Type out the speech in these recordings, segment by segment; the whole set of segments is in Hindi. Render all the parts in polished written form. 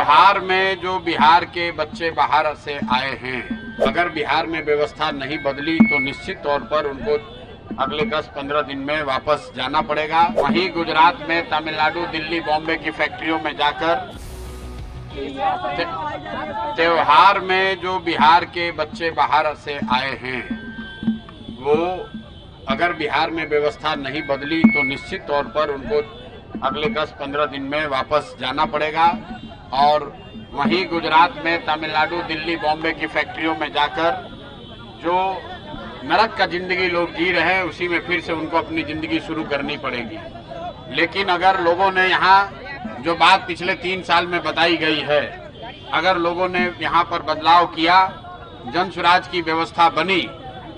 त्योहार में जो बिहार के बच्चे बाहर से आए हैं, अगर बिहार में व्यवस्था नहीं बदली तो निश्चित तौर पर उनको अगले 10-15 दिन में वापस जाना पड़ेगा। वहीं गुजरात में, तमिलनाडु, दिल्ली, बॉम्बे की फैक्ट्रियों में जाकर त्योहार में जो बिहार के बच्चे बाहर से आए हैं, वो अगर बिहार में व्यवस्था नहीं बदली तो निश्चित तौर पर उनको अगले 10-15 दिन में वापस जाना पड़ेगा। और वहीं गुजरात में, तमिलनाडु, दिल्ली, बॉम्बे की फैक्ट्रियों में जाकर जो नरक का जिंदगी लोग जी रहे हैं, उसी में फिर से उनको अपनी जिंदगी शुरू करनी पड़ेगी। लेकिन अगर लोगों ने यहाँ जो बात पिछले 3 साल में बताई गई है, अगर लोगों ने यहाँ पर बदलाव किया, जन स्वराज की व्यवस्था बनी,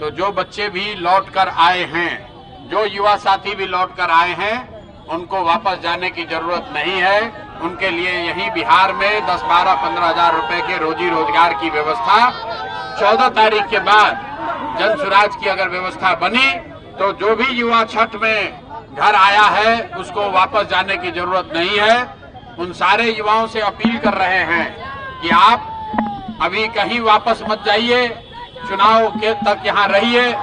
तो जो बच्चे भी लौट कर आए हैं, जो युवा साथी भी लौट कर आए हैं, उनको वापस जाने की जरूरत नहीं है। उनके लिए यहीं बिहार में 10, 12, 15 हजार रुपए के रोजी रोजगार की व्यवस्था 14 तारीख के बाद जन स्वराज की अगर व्यवस्था बनी, तो जो भी युवा छठ में घर आया है उसको वापस जाने की जरूरत नहीं है। उन सारे युवाओं से अपील कर रहे हैं कि आप अभी कहीं वापस मत जाइए, चुनाव के तक यहाँ रहिए।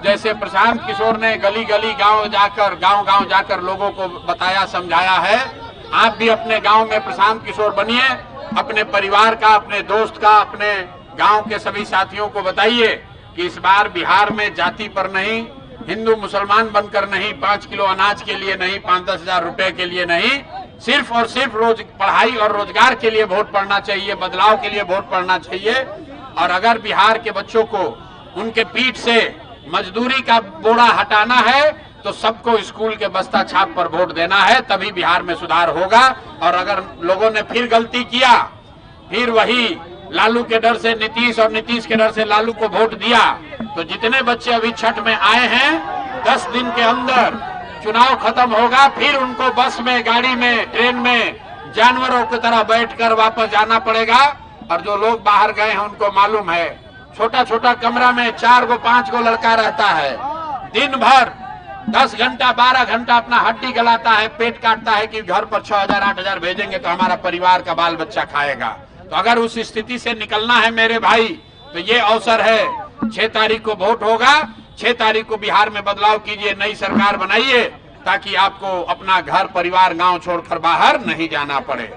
जैसे प्रशांत किशोर ने गली गली गांव जाकर लोगों को बताया, समझाया है, आप भी अपने गांव में प्रशांत किशोर बनिए। अपने परिवार का, अपने दोस्त का, अपने गांव के सभी साथियों को बताइए कि इस बार बिहार में जाति पर नहीं, हिंदू मुसलमान बनकर नहीं, 5 किलो अनाज के लिए नहीं, 5-10 हजार रुपए के लिए नहीं, सिर्फ और सिर्फ पढ़ाई और रोजगार के लिए वोट पड़ना चाहिए, बदलाव के लिए वोट पड़ना चाहिए। और अगर बिहार के बच्चों को उनके पीठ से मजदूरी का बोरा हटाना है, तो सबको स्कूल के बस्ता छाप पर वोट देना है, तभी बिहार में सुधार होगा। और अगर लोगों ने फिर गलती किया, फिर वही लालू के डर से नीतीश और नीतीश के डर से लालू को वोट दिया, तो जितने बच्चे अभी छठ में आए हैं, 10 दिन के अंदर चुनाव खत्म होगा, फिर उनको बस में, गाड़ी में, ट्रेन में जानवरों की तरह बैठकर वापस जाना पड़ेगा। और जो लोग बाहर गए हैं उनको मालूम है, छोटा छोटा कमरा में 4 गो 5 गो लड़का रहता है, दिन भर 10 घंटा 12 घंटा अपना हड्डी गलाता है, पेट काटता है कि घर पर 6,000 8,000 भेजेंगे तो हमारा परिवार का बाल बच्चा खाएगा। तो अगर उस स्थिति से निकलना है मेरे भाई, तो ये अवसर है। 6 तारीख को वोट होगा, 6 तारीख को बिहार में बदलाव कीजिए, नई सरकार बनाइए, ताकि आपको अपना घर परिवार गांव छोड़कर बाहर नहीं जाना पड़े।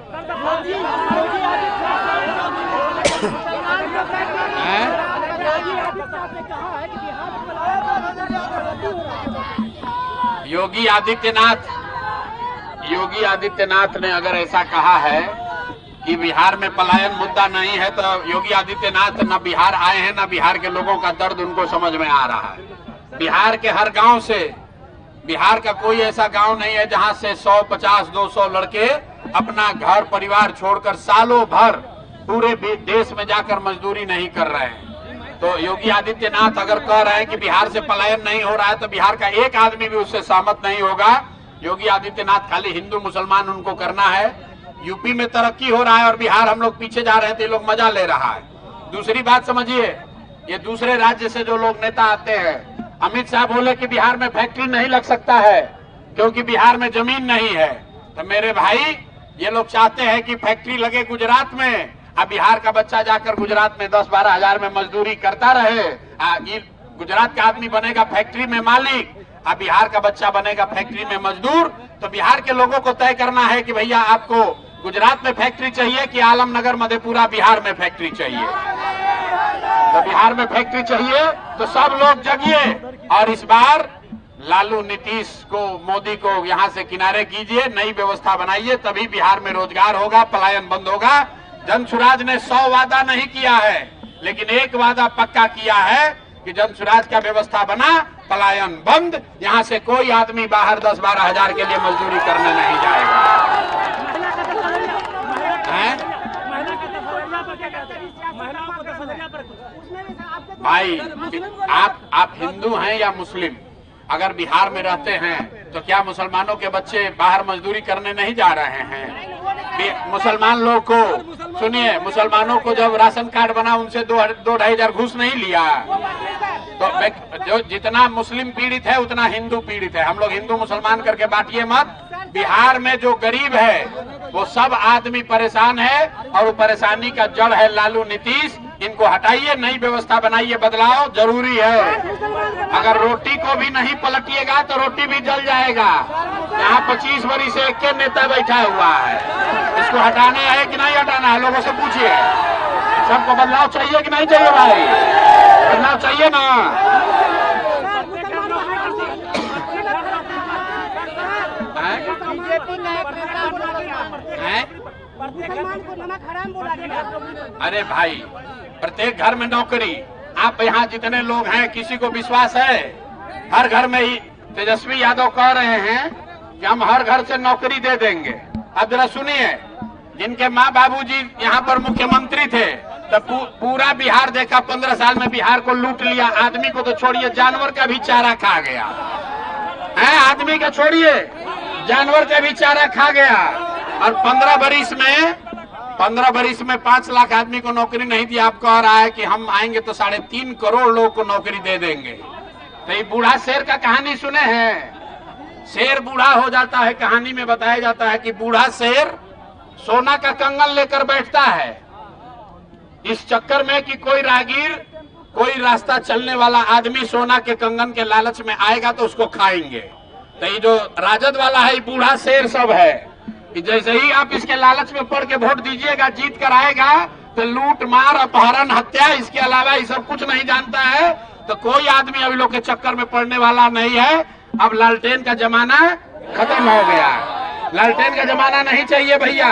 योगी आदित्यनाथ ने अगर ऐसा कहा है कि बिहार में पलायन मुद्दा नहीं है, तो योगी आदित्यनाथ न बिहार आए हैं, न बिहार के लोगों का दर्द उनको समझ में आ रहा है। बिहार के हर गांव से, बिहार का कोई ऐसा गांव नहीं है जहां से 100, 50, 200 लड़के अपना घर परिवार छोड़कर सालों भर पूरे देश में जाकर मजदूरी नहीं कर रहे हैं। तो योगी आदित्यनाथ अगर कह रहे हैं कि बिहार से पलायन नहीं हो रहा है, तो बिहार का एक आदमी भी उससे सहमत नहीं होगा। योगी आदित्यनाथ खाली हिंदू मुसलमान उनको करना है। यूपी में तरक्की हो रहा है और बिहार हम लोग पीछे जा रहे हैं, तो ये लोग मजा ले रहा है। दूसरी बात समझिए, ये दूसरे राज्य से जो लोग नेता आते हैं, अमित शाह बोले कि बिहार में फैक्ट्री नहीं लग सकता है क्योंकि बिहार में जमीन नहीं है। तो मेरे भाई, ये लोग चाहते हैं कि फैक्ट्री लगे गुजरात में, अब बिहार का बच्चा जाकर गुजरात में 10-12 हजार में मजदूरी करता रहे। गुजरात का आदमी बनेगा फैक्ट्री में मालिक, अब बिहार का बच्चा बनेगा फैक्ट्री में मजदूर। तो बिहार के लोगों को तय करना है कि भैया आपको गुजरात में फैक्ट्री चाहिए कि आलमनगर, मधेपुरा, बिहार में फैक्ट्री चाहिए। तो बिहार में फैक्ट्री चाहिए तो सब लोग जगिए और इस बार लालू, नीतीश को, मोदी को यहाँ से किनारे कीजिए, नई व्यवस्था बनाइए, तभी बिहार में रोजगार होगा, पलायन बंद होगा। जन स्वराज ने 100 वादा नहीं किया है, लेकिन एक वादा पक्का किया है कि जन स्वराज का व्यवस्था बना, पलायन बंद, यहाँ से कोई आदमी बाहर 10-12 हजार के लिए मजदूरी करने नहीं जाएगा। भाई, आप हिंदू हैं या मुस्लिम, अगर बिहार में रहते हैं तो क्या मुसलमानों के बच्चे बाहर मजदूरी करने नहीं जा रहे हैं? मुसलमान लोग को सुनिए, मुसलमानों को जब राशन कार्ड बना उनसे 2-2.5 हजार घूस नहीं लिया। तो जो जितना मुस्लिम पीड़ित है उतना हिंदू पीड़ित है। हम लोग हिंदू मुसलमान करके बांटिए मत। बिहार में जो गरीब है वो सब आदमी परेशान है और वो परेशानी का जड़ है लालू नीतीश। इनको हटाइए, नई व्यवस्था बनाइए, बदलाव जरूरी है। अगर रोटी को भी नहीं पलटिएगा तो रोटी भी जल जाएगा। यहाँ 25 वर्ष से एक नेता बैठा हुआ है, इसको हटाना है कि नहीं हटाना है? लोगों से पूछिए। सबको बदलाव चाहिए कि नहीं चाहिए भाई? बदलाव चाहिए ना? अरे भाई, प्रत्येक घर में नौकरी। आप यहाँ जितने लोग हैं, किसी को विश्वास है? हर घर में ही तेजस्वी यादव कह रहे हैं कि हम हर घर से नौकरी दे देंगे। अब जरा सुनिए, जिनके माँ बाबूजी यहाँ पर मुख्यमंत्री थे तो पूरा बिहार देखा, 15 साल में बिहार को लूट लिया। आदमी को तो छोड़िए, जानवर का भी चारा खा गया है। आदमी का छोड़िए, जानवर का भी चारा खा गया। और 15 बरिस में 5 लाख आदमी को नौकरी नहीं दी। आप कह रहा है कि हम आएंगे तो 3.5 करोड़ लोगों को नौकरी दे देंगे। तो ये बूढ़ा शेर का कहानी सुने हैं? शेर बूढ़ा हो जाता है, कहानी में बताया जाता है कि बूढ़ा शेर सोना का कंगन लेकर बैठता है इस चक्कर में कि कोई राहगीर, कोई रास्ता चलने वाला आदमी सोना के कंगन के लालच में आएगा तो उसको खाएंगे। तो ये जो राजद वाला है, बूढ़ा शेर सब है कि जैसे ही आप इसके लालच में पड़ के वोट दीजिएगा, जीत कर आएगा तो लूट मार अपहरण हत्या, इसके अलावा ये सब कुछ नहीं जानता है। तो कोई आदमी अभी लोग के चक्कर में पड़ने वाला नहीं है। अब लालटेन का जमाना खत्म हो गया। लालटेन का जमाना नहीं चाहिए भैया।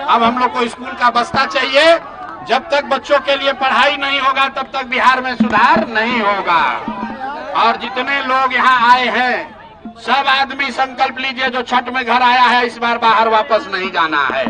अब हम लोग को स्कूल का बस्ता चाहिए। जब तक बच्चों के लिए पढ़ाई नहीं होगा तब तक बिहार में सुधार नहीं होगा। और जितने लोग यहाँ आए हैं, सब आदमी संकल्प लीजिए, जो छठ में घर आया है इस बार बाहर वापस नहीं जाना है।